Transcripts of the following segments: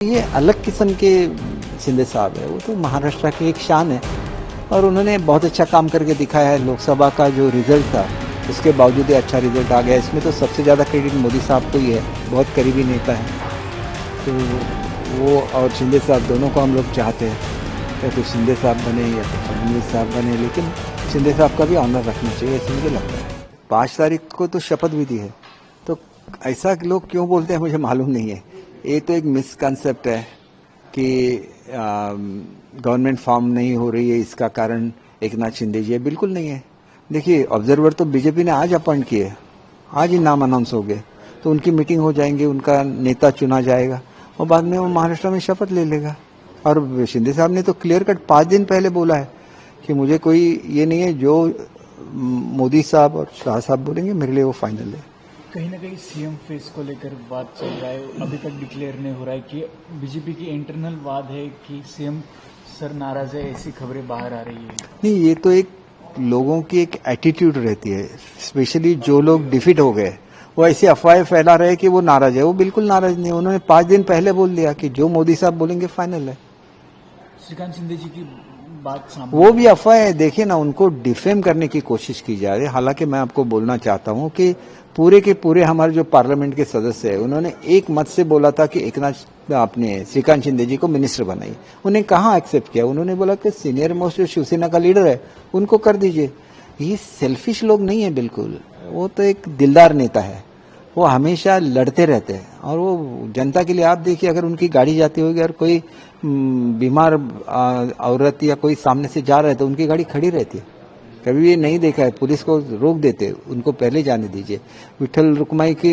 ये अलग किस्म के शिंदे साहब है, वो तो महाराष्ट्र की एक शान है और उन्होंने बहुत अच्छा काम करके दिखाया है। लोकसभा का जो रिजल्ट था उसके बावजूद अच्छा रिजल्ट आ गया। इसमें तो सबसे ज़्यादा क्रेडिट मोदी साहब को ही है, बहुत करीबी नेता है। तो वो और शिंदे साहब दोनों को हम लोग चाहते हैं, या तो शिंदे साहब बने या तो फडणवीस साहब बने, लेकिन शिंदे साहब का भी ऑनर रखना चाहिए, ऐसे मुझे लगता है। 5 तारीख को तो शपथ विधि है, तो ऐसा लोग क्यों बोलते हैं मुझे मालूम नहीं है। ये तो एक मिसकंसेप्ट है कि गवर्नमेंट फॉर्म नहीं हो रही है, इसका कारण एक नाथ शिंदे जी है। बिल्कुल नहीं है। देखिए, ऑब्जर्वर तो बीजेपी ने आज अपॉइंट किए, आज ही नाम अनाउंस हो गए, तो उनकी मीटिंग हो जाएंगी, उनका नेता चुना जाएगा और बाद में वो महाराष्ट्र में शपथ ले लेगा। और शिंदे साहब ने तो क्लियर कट 5 दिन पहले बोला है कि मुझे कोई ये नहीं है, जो मोदी साहब और शाह साहब बोलेंगे मेरे लिए वो फाइनल है। कहीं ना कहीं सीएम फेस को लेकर बात चल रहा है, अभी तक डिक्लेयर नहीं हो रहा है कि बीजेपी की इंटरनल वाद है कि सीएम सर नाराज है, ऐसी खबरें बाहर आ रही है। नहीं, ये तो एक लोगों की एक एटीट्यूड रहती है, स्पेशली जो लोग डिफीट हो गए वो ऐसी अफवाहें फैला रहे कि वो नाराज है। वो बिल्कुल नाराज नहीं, उन्होंने 5 दिन पहले बोल दिया कि जो मोदी साहब बोलेंगे फाइनल है। श्रीकांत शिंदे जी की बात सामने, वो भी अफवाह है। देखिए ना, उनको डिफेम करने की कोशिश की जा रही है। हालांकि मैं आपको बोलना चाहता हूं कि पूरे के पूरे हमारे जो पार्लियामेंट के सदस्य हैं उन्होंने एक मत से बोला था कि एकनाथ आपने श्रीकांत शिंदे जी को मिनिस्टर बनाई। उन्हें कहाँ एक्सेप्ट किया? उन्होंने बोला कि सीनियर मोस्ट जो शिवसेना का लीडर है उनको कर दीजिए। ये सेल्फिश लोग नहीं है बिल्कुल, वो तो एक दिलदार नेता है। वो हमेशा लड़ते रहते हैं और वो जनता के लिए, आप देखिए अगर उनकी गाड़ी जाती होगी और कोई बीमार औरत या कोई सामने से जा रहा है तो उनकी गाड़ी खड़ी रहती है। कभी भी नहीं देखा है, पुलिस को रोक देते, उनको पहले जाने दीजिए। विठल रुक्माई की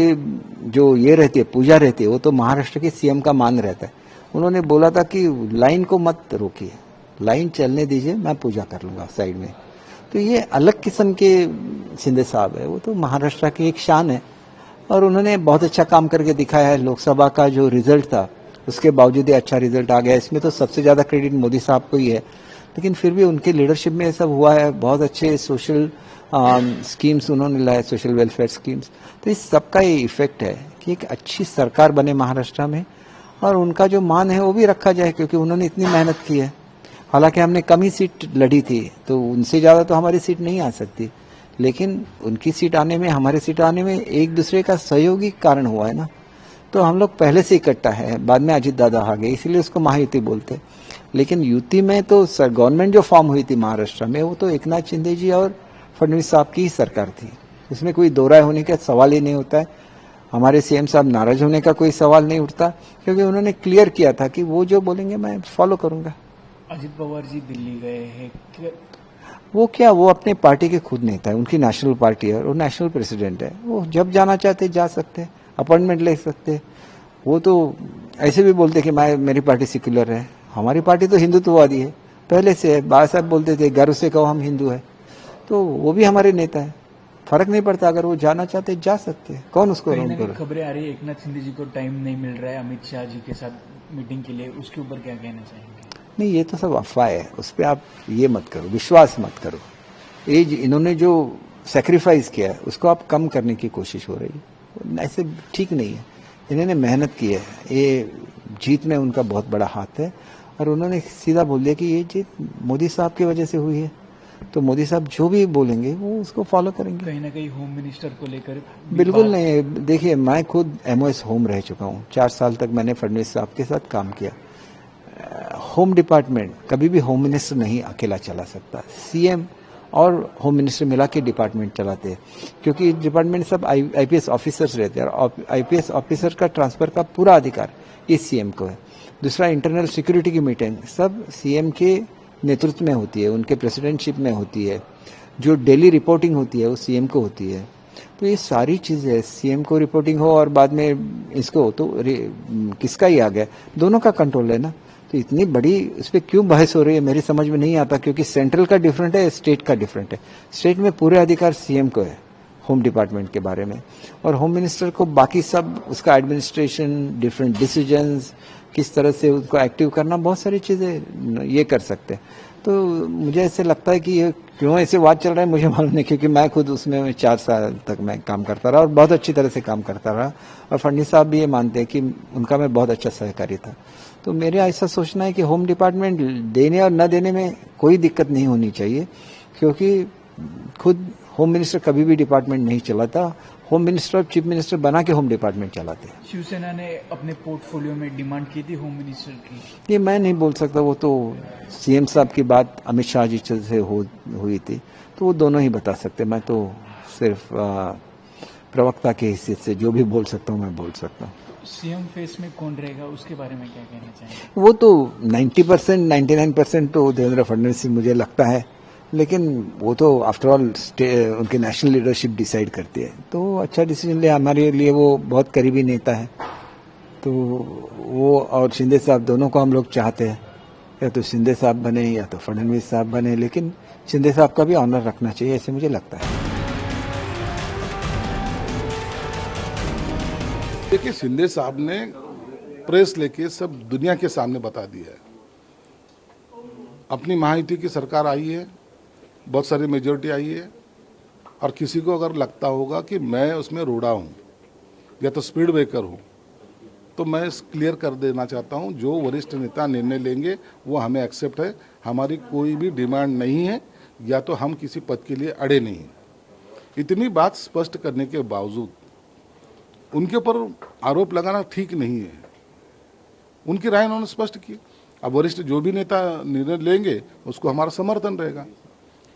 जो ये रहती है, पूजा रहती है, वो तो महाराष्ट्र के सीएम का मान रहता है। उन्होंने बोला था कि लाइन को मत रोकिए, लाइन चलने दीजिए, मैं पूजा कर लूंगा साइड में। तो ये अलग किस्म के शिंदे साहब है, वो तो महाराष्ट्र की एक शान है और उन्होंने बहुत अच्छा काम करके दिखाया है। लोकसभा का जो रिजल्ट था उसके बावजूद अच्छा रिजल्ट आ गया। इसमें तो सबसे ज्यादा क्रेडिट मोदी साहब को ही है, लेकिन फिर भी उनके लीडरशिप में ये सब हुआ है। बहुत अच्छे सोशल स्कीम्स उन्होंने लाए, सोशल वेलफेयर स्कीम्स। तो इस सबका ये इफेक्ट है कि एक अच्छी सरकार बने महाराष्ट्र में और उनका जो मान है वो भी रखा जाए, क्योंकि उन्होंने इतनी मेहनत की है। हालांकि हमने कम ही सीट लड़ी थी, तो उनसे ज्यादा तो हमारी सीट नहीं आ सकती, लेकिन उनकी सीट आने में, हमारी सीट आने में एक दूसरे का सहयोगी कारण हुआ है ना। तो हम लोग पहले से इकट्ठा है, बाद में अजीत दादा आ गए, इसलिए उसको महायुति बोलते। लेकिन युति में तो गवर्नमेंट जो फॉर्म हुई थी महाराष्ट्र में, वो तो एकनाथ शिंदे जी और फडणवीस साहब की ही सरकार थी। इसमें कोई दो राय होने का सवाल ही नहीं होता है। हमारे सीएम साहब नाराज होने का कोई सवाल नहीं उठता, क्योंकि उन्होंने क्लियर किया था कि वो जो बोलेंगे मैं फॉलो करूंगा। अजित पवार जी दिल्ली गए हैं, वो क्या, वो अपने पार्टी के खुद नेता है, उनकी नेशनल पार्टी है और वो नेशनल प्रेसिडेंट है। वो जब जाना चाहते जा सकते हैं, अपॉइंटमेंट ले सकते हैं। वो तो ऐसे भी बोलते कि मेरी पार्टी सेक्युलर है, हमारी पार्टी तो हिंदुत्ववादी है पहले से है। बाबा साहब बोलते थे गर्व से कहो हम हिंदू है, तो वो भी हमारे नेता है। फर्क नहीं पड़ता, अगर वो जाना चाहते जा सकते हैं, कौन उसको रोक कर। खबरें आ रही है एकनाथ शिंदे जी को टाइम नहीं मिल रहा है अमित शाह जी के साथ मीटिंग के लिए, उसके ऊपर क्या कहना चाहेंगे? नहीं, ये तो सब अफवाह है, उस पर आप ये मत करो, विश्वास मत करो। ये इन्होंने जो सेक्रीफाइस किया है उसको आप कम करने की कोशिश हो रही है, ऐसे ठीक नहीं है। इन्होंने मेहनत की है, ये जीत में उनका बहुत बड़ा हाथ है और उन्होंने सीधा बोल दिया कि ये जीत मोदी साहब की वजह से हुई है, तो मोदी साहब जो भी बोलेंगे वो उसको फॉलो करेंगे। कहीं ना कहीं होम मिनिस्टर को लेकर बिल्कुल नहीं। देखिए, मैं खुद MOS होम रह चुका हूँ, 4 साल तक मैंने फडणवीस साहब के साथ काम किया। होम डिपार्टमेंट कभी भी होम मिनिस्टर नहीं अकेला चला सकता, सीएम और होम मिनिस्टर मिला के डिपार्टमेंट चलाते हैं, क्योंकि डिपार्टमेंट सब IPS ऑफिसर्स रहते हैं और IPS ऑफिसर का ट्रांसफर का पूरा अधिकार ये सीएम को है। दूसरा, इंटरनल सिक्योरिटी की मीटिंग सब सीएम के नेतृत्व में होती है, उनके प्रेसिडेंटशिप में होती है। जो डेली रिपोर्टिंग होती है वो सीएम को होती है। तो ये सारी चीजें सीएम को रिपोर्टिंग हो और बाद में इसको तो किसका ही आ गया, दोनों का कंट्रोल है ना। तो इतनी बड़ी इस पर क्यों बहस हो रही है मेरी समझ में नहीं आता, क्योंकि सेंट्रल का डिफरेंट है, स्टेट का डिफरेंट है। स्टेट में पूरे अधिकार सीएम को है होम डिपार्टमेंट के बारे में, और होम मिनिस्टर को बाकी सब उसका एडमिनिस्ट्रेशन, डिफरेंट डिसीजंस, किस तरह से उसको एक्टिव करना, बहुत सारी चीजें ये कर सकते हैं। तो मुझे ऐसे लगता है कि ये क्यों ऐसे वाद चल रहा है मुझे मालूम नहीं, क्योंकि मैं खुद उसमें 4 साल तक मैं काम करता रहा और बहुत अच्छी तरह से काम करता रहा, और फडणवीस साहब भी ये मानते हैं कि उनका मैं बहुत अच्छा सहकारी था। तो मेरा ऐसा सोचना है कि होम डिपार्टमेंट देने और न देने में कोई दिक्कत नहीं होनी चाहिए, क्योंकि खुद होम मिनिस्टर कभी भी डिपार्टमेंट नहीं चलाता, होम मिनिस्टर और चीफ मिनिस्टर बना के होम डिपार्टमेंट चलाते हैं। शिवसेना ने अपने पोर्टफोलियो में डिमांड की थी होम मिनिस्टर की। ये मैं नहीं बोल सकता, वो तो सीएम साहब की बात अमित शाह जी से हुई थी, तो वो दोनों ही बता सकते। मैं तो सिर्फ प्रवक्ता के हैसियत से जो भी बोल सकता हूँ मैं बोल सकता हूँ। सीएम फेस में कौन रहेगा उसके बारे में क्या कहना चाहेंगे? वो तो 90% 99% तो देवेंद्र फडणवीस जी मुझे लगता है, लेकिन वो तो आफ्टर ऑल उनके नेशनल लीडरशिप डिसाइड करती है, तो अच्छा डिसीजन ले। हमारे लिए वो बहुत करीबी नेता है, तो वो और शिंदे साहब दोनों को हम लोग चाहते हैं, या तो शिंदे साहब बने या तो फडणवीस साहब बने, लेकिन शिंदे साहब का भी ऑनर रखना चाहिए, ऐसे मुझे लगता है। देखिए, शिंदे साहब ने प्रेस लेके सब दुनिया के सामने बता दिया है, अपनी महायुति की सरकार आई है, बहुत सारी मेजोरिटी आई है, और किसी को अगर लगता होगा कि मैं उसमें रोड़ा हूँ या तो स्पीड ब्रेकर हूँ, तो मैं क्लियर कर देना चाहता हूँ, जो वरिष्ठ नेता निर्णय लेंगे वो हमें एक्सेप्ट है। हमारी कोई भी डिमांड नहीं है, या तो हम किसी पद के लिए अड़े नहीं हैं। इतनी बात स्पष्ट करने के बावजूद उनके ऊपर आरोप लगाना ठीक नहीं है। उनकी राय उन्होंने स्पष्ट की। अब वरिष्ठ जो भी नेता निर्णय लेंगे उसको हमारा समर्थन रहेगा,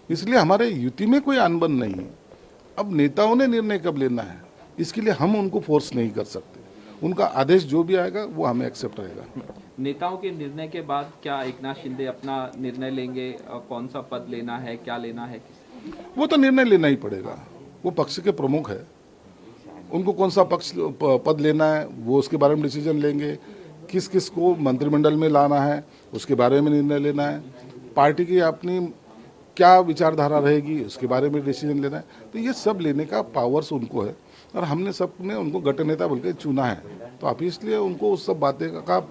इसलिए हमारे युति में कोई अनबन नहीं है। अब नेताओं ने निर्णय कब लेना है, इसके लिए हम उनको फोर्स नहीं कर सकते। उनका आदेश जो भी आएगा वो हमें एक्सेप्ट रहेगा। नेताओं के निर्णय के बाद क्या एकनाथ शिंदे अपना निर्णय लेंगे, कौन सा पद लेना है, क्या लेना है? वो तो निर्णय लेना ही पड़ेगा, वो पक्ष के प्रमुख है, उनको कौन सा पद लेना है वो उसके बारे में डिसीजन लेंगे। किस किस को मंत्रिमंडल में लाना है उसके बारे में निर्णय लेना है। पार्टी की अपनी क्या विचारधारा रहेगी उसके बारे में डिसीजन लेना है। तो ये सब लेने का पावर्स उनको है, और हमने सबने उनको गठ नेता बोल के चुना है। तो आप इसलिए उनको उस सब बातें का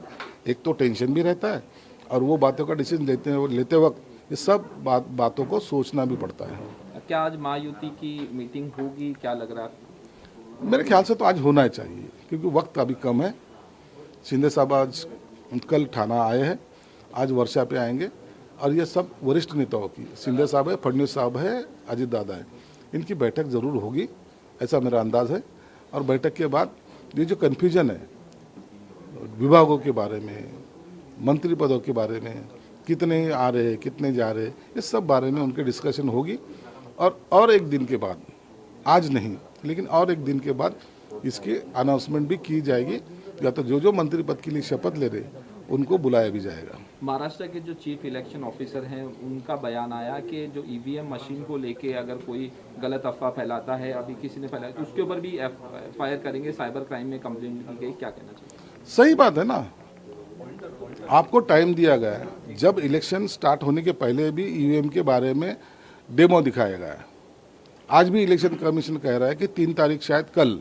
एक तो टेंशन भी रहता है, और वो बातों का डिसीजन लेते वक्त ये सब बातों को सोचना भी पड़ता है। क्या आज महायुति की मीटिंग होगी, क्या लग रहा है? मेरे ख्याल से तो आज होना ही चाहिए, क्योंकि वक्त अभी कम है। शिंदे साहब आज कल ठाना आए हैं, आज वर्षा पे आएंगे, और ये सब वरिष्ठ नेताओं की, शिंदे साहब है, फडणवीस साहब है, अजित दादा है, इनकी बैठक जरूर होगी, ऐसा मेरा अंदाज है। और बैठक के बाद ये जो कन्फ्यूजन है विभागों के बारे में, मंत्री पदों के बारे में, कितने आ रहे कितने जा रहे, इस सब बारे में उनकी डिस्कशन होगी। और एक दिन के बाद, आज नहीं लेकिन और एक दिन के बाद इसकी अनाउंसमेंट भी की जाएगी, या तो जो मंत्री पद के लिए शपथ ले रहे उनको बुलाया भी जाएगा। महाराष्ट्र के जो चीफ इलेक्शन ऑफिसर हैं उनका बयान आया कि जो ईवीएम मशीन को लेके अगर कोई गलत अफवाह फैलाता है, अभी किसी ने फैलाया तो उसके ऊपर भी एफआईआर करेंगे, साइबर क्राइम में कंप्लेंट की गई, क्या कहना चाहिए? सही बात है ना, आपको टाइम दिया गया है। जब इलेक्शन स्टार्ट होने के पहले भी ईवीएम के बारे में डेमो दिखाया गया है। आज भी इलेक्शन कमीशन कह रहा है कि 3 तारीख शायद कल,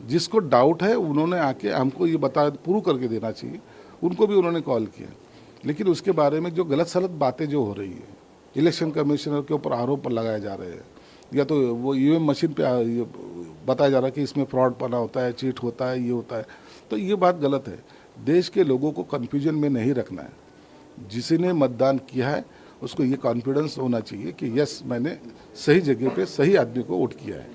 जिसको डाउट है उन्होंने आके हमको ये प्रूव करके देना चाहिए। उनको भी उन्होंने कॉल किया, लेकिन उसके बारे में जो गलत सलत बातें जो हो रही है, इलेक्शन कमिश्नर के ऊपर आरोप लगाए जा रहे हैं, या तो वो ईवीएम मशीन पे बताया जा रहा है कि इसमें फ्रॉड पना होता है, चीट होता है, ये होता है, तो ये बात गलत है। देश के लोगों को कन्फ्यूजन में नहीं रखना है। जिसने मतदान किया है उसको ये कॉन्फिडेंस होना चाहिए कि यस, मैंने सही जगह पे सही आदमी को वोट किया है।